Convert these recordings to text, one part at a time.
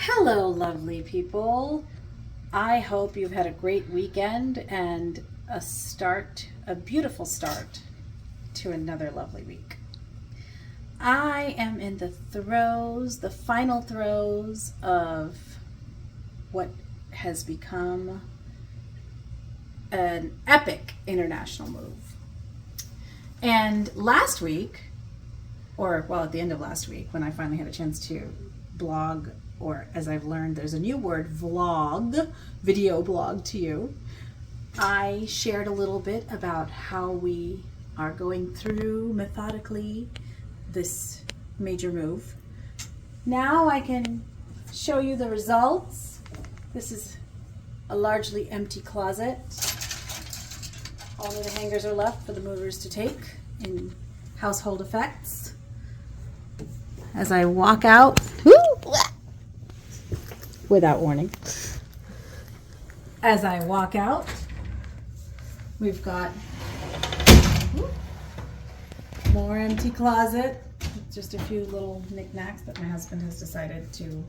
Hello, lovely people. I hope you've had a great weekend and a beautiful start to another lovely week. I am in the final throes of what has become an epic international move. And last week, at the end of last week, when I finally had a chance to blog, or as I've learned, there's a new word, vlog, video blog to you. I shared a little bit about how we are going through methodically this major move. Now I can show you the results. This is a largely empty closet. Only the hangers are left for the movers to take in household effects. As I walk out, without warning. As I walk out, we've got more empty closet, just a few little knickknacks that my husband has decided to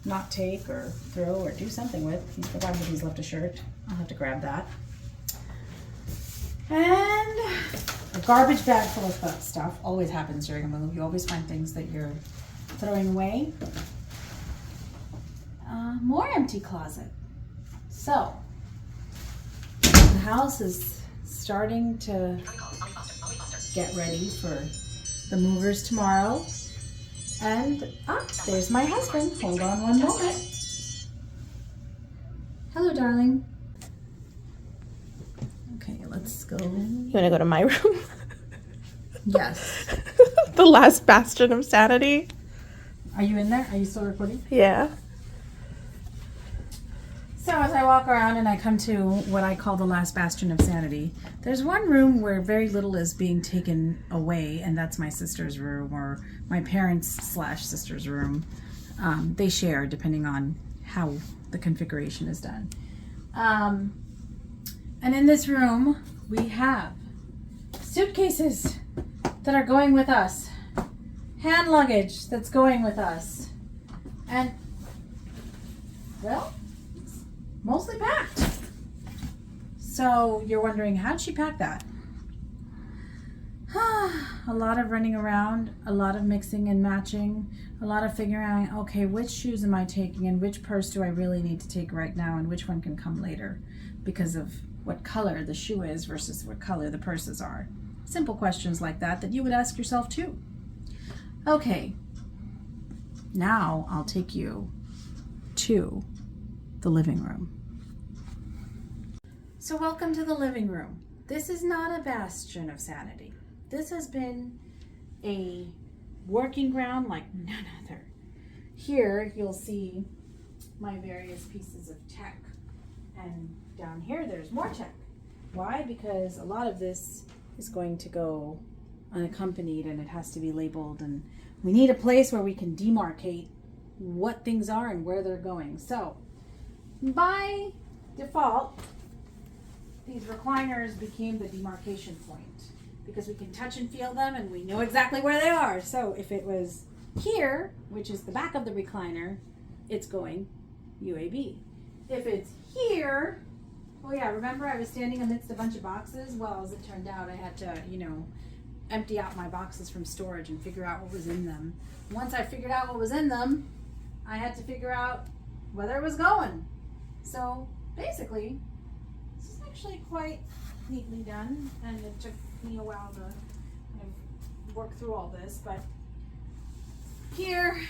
not take or throw or do something with. He's forgotten that he's left a shirt. I'll have to grab that. And a garbage bag full of stuff. Always happens during a move. You always find things that you're throwing away. More empty closet. So, the house is starting to get ready for the movers tomorrow. And, there's my husband. Hold on one moment. Hello, darling. Okay, let's go. You want to go to my room? Yes. The last bastion of sanity. Are you in there? Are you still recording? Yeah. So as I walk around and I come to what I call the last bastion of sanity, there's one room where very little is being taken away, and that's my sister's room, or my parents/sister's room. They share depending on how the configuration is done. And in this room, we have suitcases that are going with us, hand luggage that's going with us, and, well, mostly packed. So you're wondering, how'd she pack that? A lot of running around, a lot of mixing and matching, a lot of figuring out, okay, which shoes am I taking and which purse do I really need to take right now and which one can come later because of what color the shoe is versus what color the purses are. Simple questions like that you would ask yourself too. Okay, now I'll take you to the living room. So welcome to the living room. This is not a bastion of sanity. This has been a working ground like none other. Here you'll see my various pieces of tech, and down here there's more tech. Why? Because a lot of this is going to go unaccompanied and it has to be labeled, and we need a place where we can demarcate what things are and where they're going. So by default, these recliners became the demarcation point because we can touch and feel them and we know exactly where they are. So if it was here, which is the back of the recliner, it's going UAB. If it's here, oh yeah, remember I was standing amidst a bunch of boxes? Well, as it turned out, I had to, empty out my boxes from storage and figure out what was in them. Once I figured out what was in them, I had to figure out whether it was going. So basically, this is actually quite neatly done, and it took me a while to kind of work through all this, but here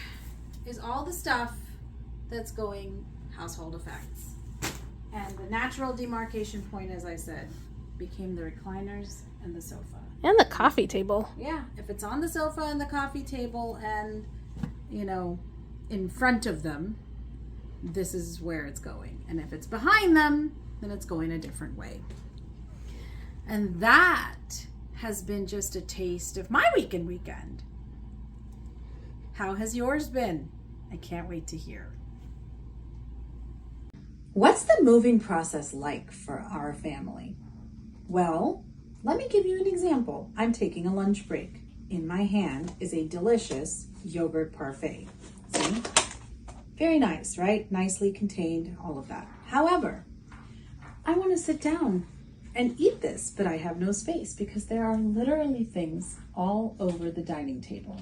is all the stuff that's going household effects. And the natural demarcation point, as I said, became the recliners and the sofa. And the coffee table. Yeah, if it's on the sofa and the coffee table and, in front of them, this is where it's going. And if it's behind them, then it's going a different way. And that has been just a taste of my weekend. How has yours been? I can't wait to hear. What's the moving process like for our family? Well, let me give you an example. I'm taking a lunch break. In my hand is a delicious yogurt parfait. See? Very nice, right? Nicely contained, all of that. However, I want to sit down and eat this, but I have no space because there are literally things all over the dining table.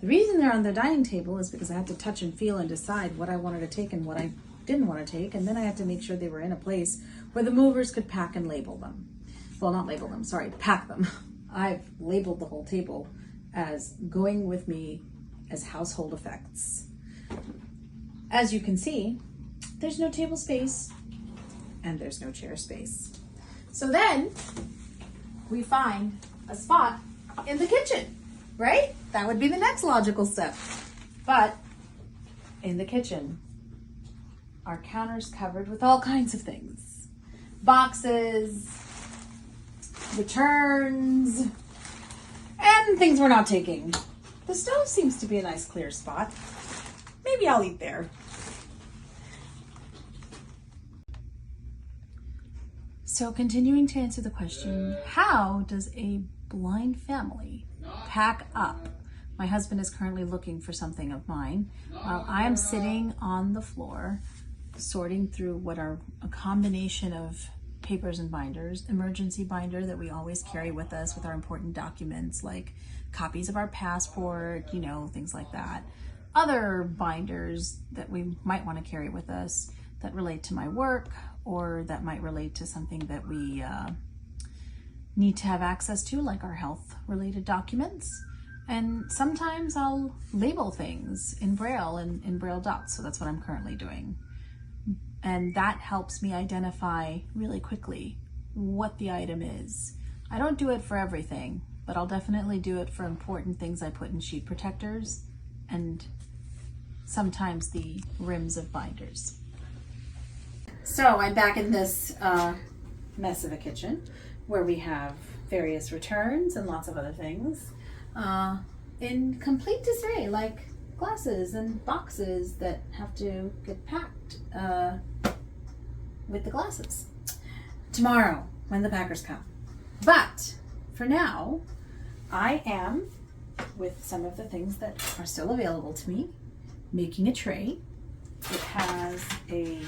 The reason they're on the dining table is because I had to touch and feel and decide what I wanted to take and what I didn't want to take, and then I had to make sure they were in a place where the movers could pack and label them. Well, not label them, sorry, pack them. I've labeled the whole table as going with me as household effects. As you can see, there's no table space and there's no chair space. So then we find a spot in the kitchen, right? That would be the next logical step. But in the kitchen, our counter's covered with all kinds of things. Boxes, returns, and things we're not taking. The stove seems to be a nice clear spot. Maybe I'll eat there. So continuing to answer the question, how does a blind family pack up? My husband is currently looking for something of mine while I am sitting on the floor sorting through what are a combination of papers and binders, emergency binder that we always carry with us with our important documents like copies of our passport, you know, things like that. Other binders that we might want to carry with us that relate to my work or that might relate to something that we need to have access to, like our health related documents. And sometimes I'll label things in Braille and in Braille dots. So that's what I'm currently doing. And that helps me identify really quickly what the item is. I don't do it for everything, but I'll definitely do it for important things I put in sheet protectors and sometimes the rims of binders. So I'm back in this mess of a kitchen where we have various returns and lots of other things in complete disarray, like glasses and boxes that have to get packed with the glasses tomorrow when the packers come. But for now, I am, with some of the things that are still available to me, making a tray. It has a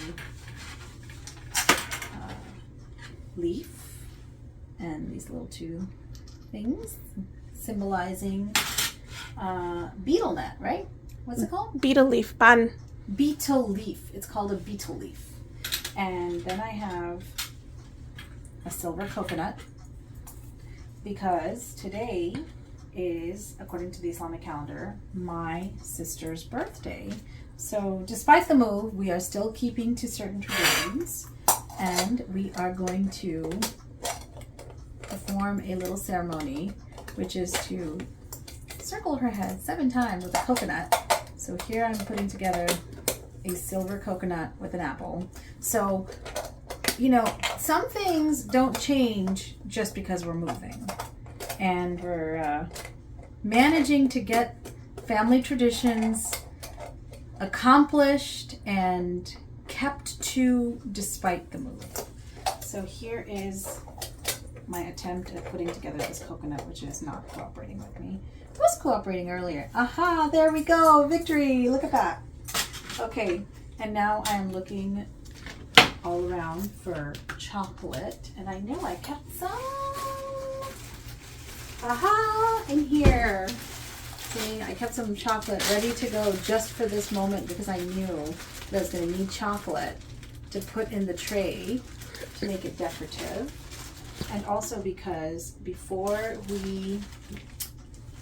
leaf and these little two things symbolizing beetle net, right? What's it called? Beetle leaf bun. Beetle leaf. It's called a beetle leaf. And then I have a silver coconut because today is, according to the Islamic calendar, my sister's birthday. So despite the move, we are still keeping to certain traditions, and we are going to perform a little ceremony, which is to circle her head 7 times with a coconut. So here I'm putting together a silver coconut with an apple. So, you know, some things don't change just because we're moving. And we're managing to get family traditions accomplished and kept to despite the move. So here is my attempt at putting together this coconut, which is not cooperating with me. It was cooperating earlier. Aha, there we go. Victory. Look at that. Okay, and now I'm looking all around for chocolate, and I know I kept some. Aha, in here. See, I kept some chocolate ready to go just for this moment because I knew that I was going to need chocolate to put in the tray to make it decorative. And also because before we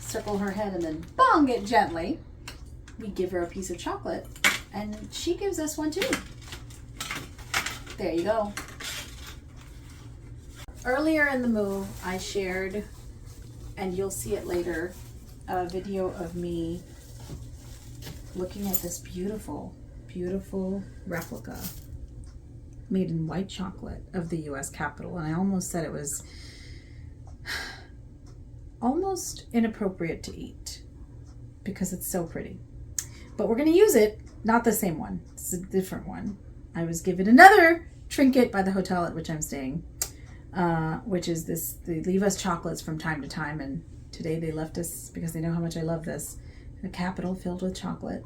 circle her head and then bong it gently, we give her a piece of chocolate and she gives us one too. There you go. Earlier in the move, I shared, and you'll see it later, a video of me looking at this beautiful, beautiful replica made in white chocolate of the US Capitol. And I almost said it was almost inappropriate to eat because it's so pretty. But we're going to use it, not the same one. It's a different one. I was given another trinket by the hotel at which I'm staying, which is this. They leave us chocolates from time to time, and today they left us, because they know how much I love this, a Capitol filled with chocolate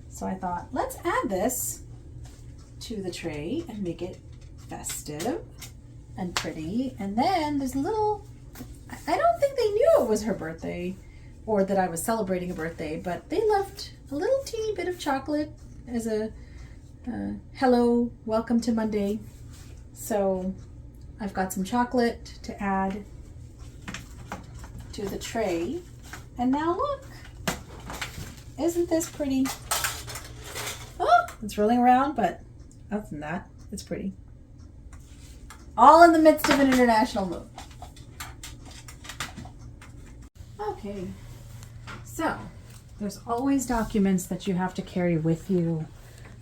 So I thought, let's add this to the tray and make it festive and pretty. And then there's a little, I don't think they knew it was her birthday or that I was celebrating a birthday, but they left a little teeny bit of chocolate as a hello, welcome to Monday. So I've got some chocolate to add to the tray. And now look, isn't this pretty? Oh, it's rolling around, but other than that, it's pretty. All in the midst of an international move. Okay, so there's always documents that you have to carry with you.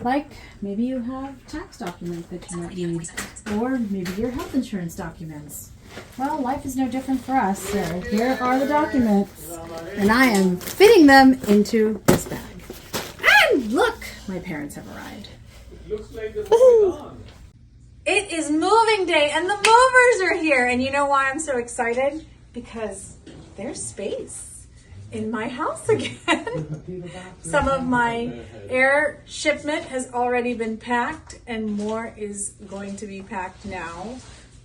Like maybe you have tax documents that you might need, or maybe your health insurance documents. Well, life is no different for us, so here are the documents, and I am fitting them into this bag. And look, my parents have arrived. Looks like they're moving on. It is moving day, and the movers are here. And you know why I'm so excited? Because there's space in my house again. Some of my air shipment has already been packed, and more is going to be packed now.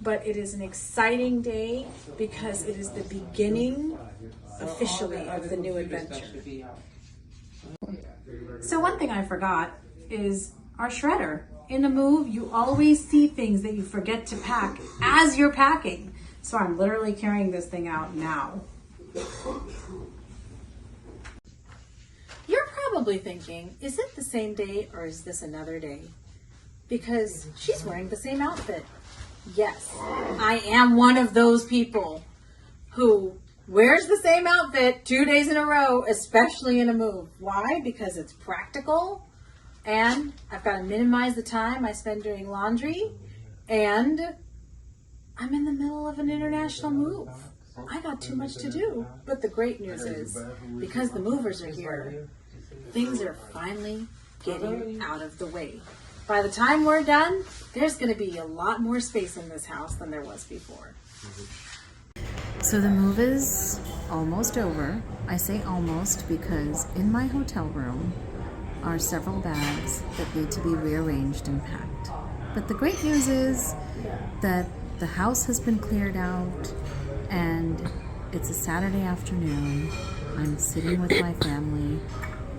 But it is an exciting day because it is the beginning officially of the new adventure. So one thing I forgot is our shredder. In a move, you always see things that you forget to pack as you're packing. So I'm literally carrying this thing out now. You're probably thinking, is it the same day or is this another day? Because she's wearing the same outfit. Yes, I am one of those people who wears the same outfit 2 days in a row, especially in a move. Why? Because it's practical, and I've got to minimize the time I spend doing laundry, and I'm in the middle of an international move. I got too much to do. But the great news is, because the movers are here, things are finally getting out of the way. By the time we're done, there's going to be a lot more space in this house than there was before. So the move is almost over. I say almost because in my hotel room are several bags that need to be rearranged and packed. But the great news is that the house has been cleared out and it's a Saturday afternoon. I'm sitting with my family,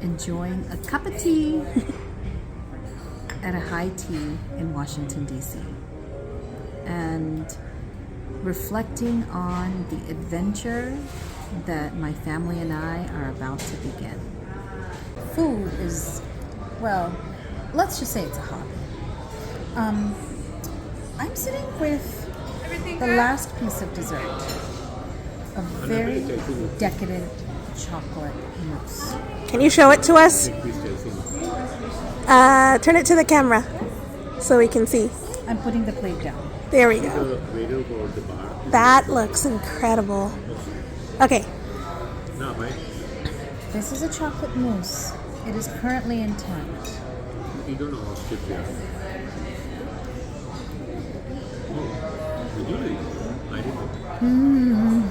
enjoying a cup of tea at a high tea in Washington, D.C. and reflecting on the adventure that my family and I are about to begin. Food is, well, let's just say it's a hobby. I'm sitting with the last piece of dessert, a very decadent chocolate mousse. Can you show it to us? Turn it to the camera so we can see. I'm putting the plate down. There we go. That looks incredible. Okay. This is a chocolate mousse. It is currently intact. You don't know how to prepare. Really? I didn't know.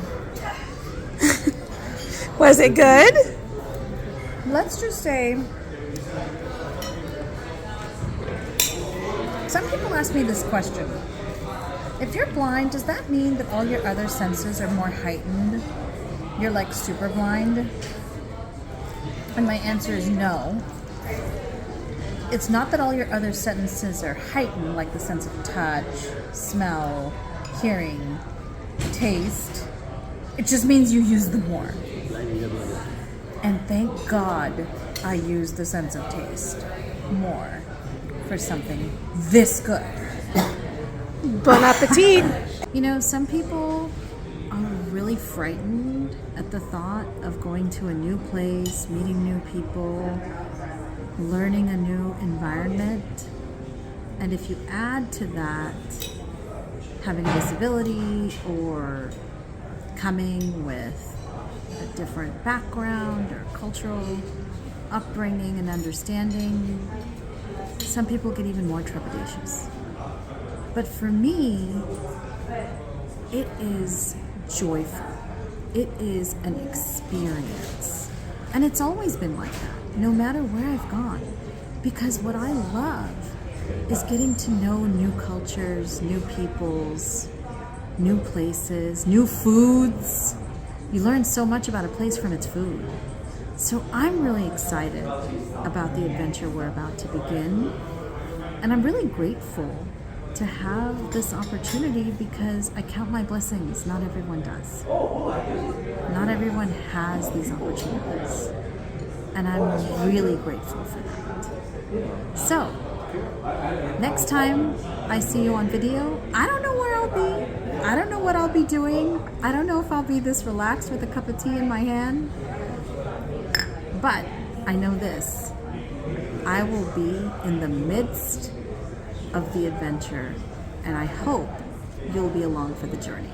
Was it good? Let's just say, some people ask me this question. If you're blind, does that mean that all your other senses are more heightened? You're like super blind? And my answer is no. It's not that all your other senses are heightened, like the sense of touch, smell, hearing, taste. It just means you use them more. And thank God I use the sense of taste more for something this good. Bon appetit. You know, some people are really frightened at the thought of going to a new place, meeting new people, learning a new environment. And if you add to that having a disability or coming with a different background or cultural upbringing and understanding, some people get even more trepidatious. But for me, it is joyful. It is an experience. And it's always been like that. no matter where I've gone. Because what I love is getting to know new cultures, new peoples, new places, new foods. You learn so much about a place from its food. So I'm really excited about the adventure we're about to begin. And I'm really grateful to have this opportunity because I count my blessings. Not everyone does. Not everyone has these opportunities. And I'm really grateful for that. So, next time I see you on video, I don't know where I'll be. I don't know what I'll be doing. I don't know if I'll be this relaxed with a cup of tea in my hand. But I know this. I will be in the midst of the adventure, and I hope you'll be along for the journey.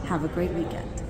Have a great weekend.